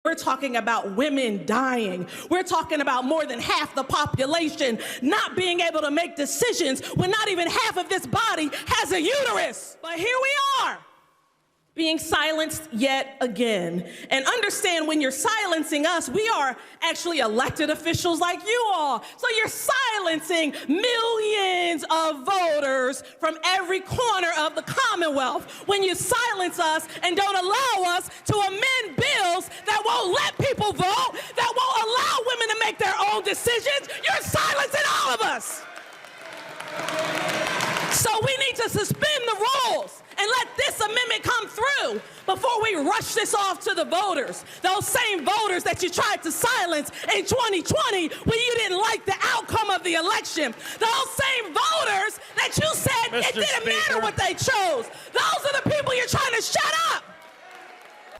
We're talking about women dying. We're talking about more than half the population not being able to make decisions when not even half of this body has a uterus. But here we are, being silenced yet again. And understand, when you're silencing us, we are actually elected officials like you all. So you're silencing millions of voters from every corner of the Commonwealth when you silence us and don't allow us to amend bills that won't let people vote, that won't allow women to make their own decisions. You're silencing all of us. So we need to suspend the rules and let this amendment come through before we rush this off to the voters. Those same voters that you tried to silence in 2020 when you didn't like the outcome of the election. Those same voters that you said it didn't matter what they chose. Those are the people you're trying to shut up.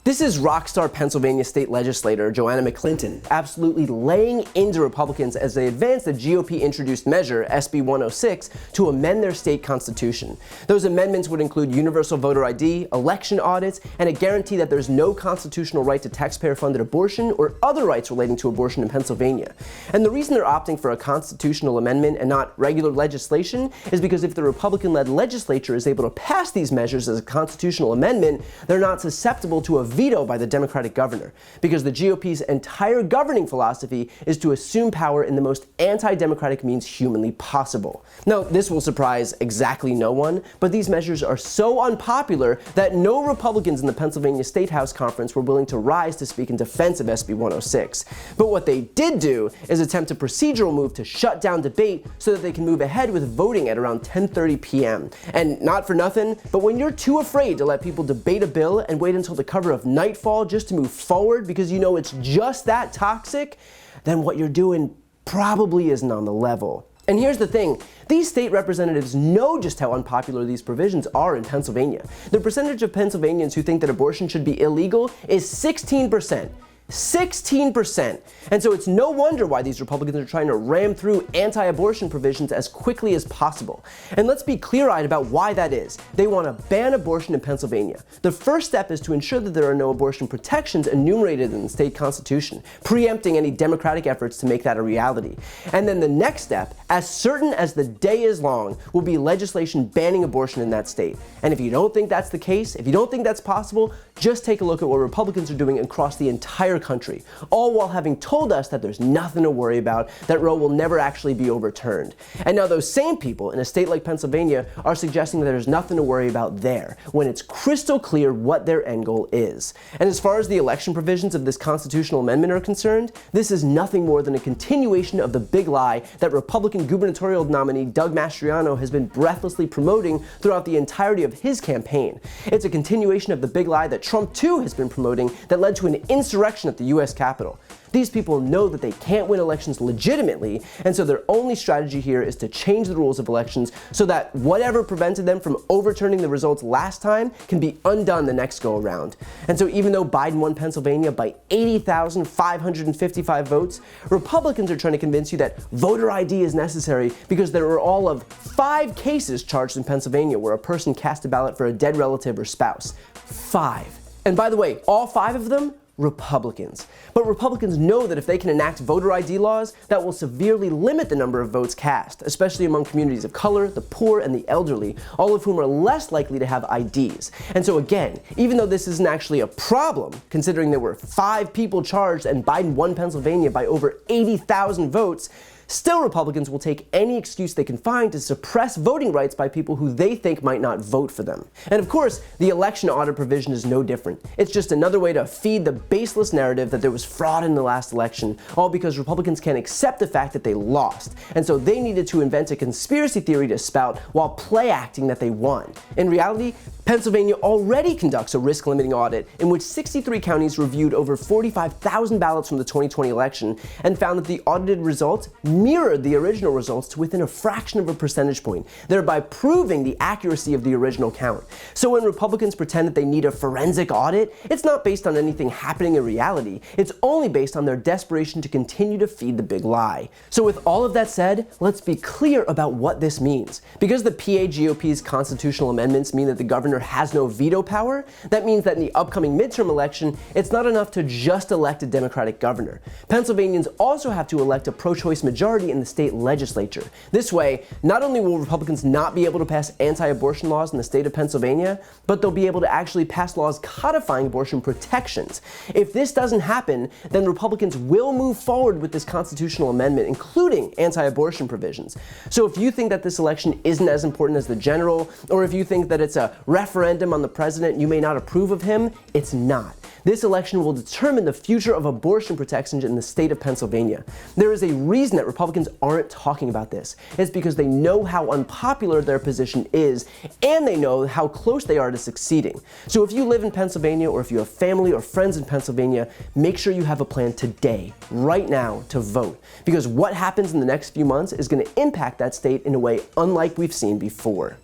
This is rockstar Pennsylvania state legislator Joanna McClinton absolutely laying into Republicans as they advance the GOP-introduced measure, SB 106, to amend their state constitution. Those amendments would include universal voter ID, election audits, and a guarantee that there's no constitutional right to taxpayer-funded abortion or other rights relating to abortion in Pennsylvania. And the reason they're opting for a constitutional amendment and not regular legislation is because if the Republican-led legislature is able to pass these measures as a constitutional amendment, they're not susceptible to a veto by the Democratic governor, because the GOP's entire governing philosophy is to assume power in the most anti-democratic means humanly possible. Now, this will surprise exactly no one, but these measures are so unpopular that no Republicans in the Pennsylvania State House Conference were willing to rise to speak in defense of SB 106. But what they did do is attempt a procedural move to shut down debate so that they can move ahead with voting at around 10:30 p.m. And not for nothing, but when you're too afraid to let people debate a bill and wait until the cover of nightfall just to move forward because you know it's just that toxic, then what you're doing probably isn't on the level. And here's the thing, these state representatives know just how unpopular these provisions are in Pennsylvania. The percentage of Pennsylvanians who think that abortion should be illegal is 16%. 16%. And so it's no wonder why these Republicans are trying to ram through anti-abortion provisions as quickly as possible. And let's be clear-eyed about why that is. They want to ban abortion in Pennsylvania. The first step is to ensure that there are no abortion protections enumerated in the state constitution, preempting any Democratic efforts to make that a reality. And then the next step, as certain as the day is long, will be legislation banning abortion in that state. And if you don't think that's the case, if you don't think that's possible, just take a look at what Republicans are doing across the entire country, all while having told us that there's nothing to worry about, that Roe will never actually be overturned. And now those same people in a state like Pennsylvania are suggesting that there's nothing to worry about there, when it's crystal clear what their end goal is. And as far as the election provisions of this constitutional amendment are concerned, this is nothing more than a continuation of the big lie that Republican gubernatorial nominee Doug Mastriano has been breathlessly promoting throughout the entirety of his campaign. It's a continuation of the big lie that Trump too has been promoting that led to an insurrection at the US Capitol. These people know that they can't win elections legitimately, and so their only strategy here is to change the rules of elections so that whatever prevented them from overturning the results last time can be undone the next go around. And so even though Biden won Pennsylvania by 80,555 votes, Republicans are trying to convince you that voter ID is necessary because there were all of 5 cases charged in Pennsylvania where a person cast a ballot for a dead relative or spouse. 5. And by the way, all 5 of them, Republicans. But Republicans know that if they can enact voter ID laws, that will severely limit the number of votes cast, especially among communities of color, the poor, and the elderly, all of whom are less likely to have IDs. And so again, even though this isn't actually a problem, considering there were 5 people charged and Biden won Pennsylvania by over 80,000 votes, still Republicans will take any excuse they can find to suppress voting rights by people who they think might not vote for them. And of course, the election audit provision is no different. It's just another way to feed the baseless narrative that there was fraud in the last election, all because Republicans can't accept the fact that they lost. And so they needed to invent a conspiracy theory to spout while play acting that they won. In reality, Pennsylvania already conducts a risk-limiting audit in which 63 counties reviewed over 45,000 ballots from the 2020 election and found that the audited results mirrored the original results to within a fraction of a percentage point, thereby proving the accuracy of the original count. So when Republicans pretend that they need a forensic audit, it's not based on anything happening in reality. It's only based on their desperation to continue to feed the big lie. So with all of that said, let's be clear about what this means. Because the PA GOP's constitutional amendments mean that the governor has no veto power, that means that in the upcoming midterm election, it's not enough to just elect a Democratic governor. Pennsylvanians also have to elect a pro-choice majority in the state legislature. This way, not only will Republicans not be able to pass anti-abortion laws in the state of Pennsylvania, but they'll be able to actually pass laws codifying abortion protections. If this doesn't happen, then Republicans will move forward with this constitutional amendment, including anti-abortion provisions. So if you think that this election isn't as important as the general, or if you think that it's a referendum on the president and you may not approve of him, it's not. This election will determine the future of abortion protections in the state of Pennsylvania. There is a reason that Republicans aren't talking about this. It's because they know how unpopular their position is, and they know how close they are to succeeding. So if you live in Pennsylvania, or if you have family or friends in Pennsylvania, make sure you have a plan today, right now, to vote. Because what happens in the next few months is going to impact that state in a way unlike we've seen before.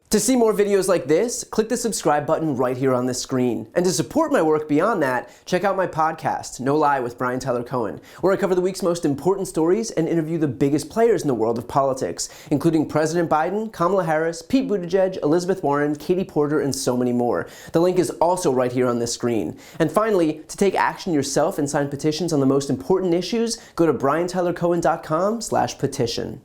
To see more videos like this, click the subscribe button right here on this screen. And to support my work beyond that, check out my podcast, No Lie with Brian Tyler Cohen, where I cover the week's most important stories and interview the biggest players in the world of politics, including President Biden, Kamala Harris, Pete Buttigieg, Elizabeth Warren, Katie Porter, and so many more. The link is also right here on this screen. And finally, to take action yourself and sign petitions on the most important issues, go to briantylercohen.com/petition.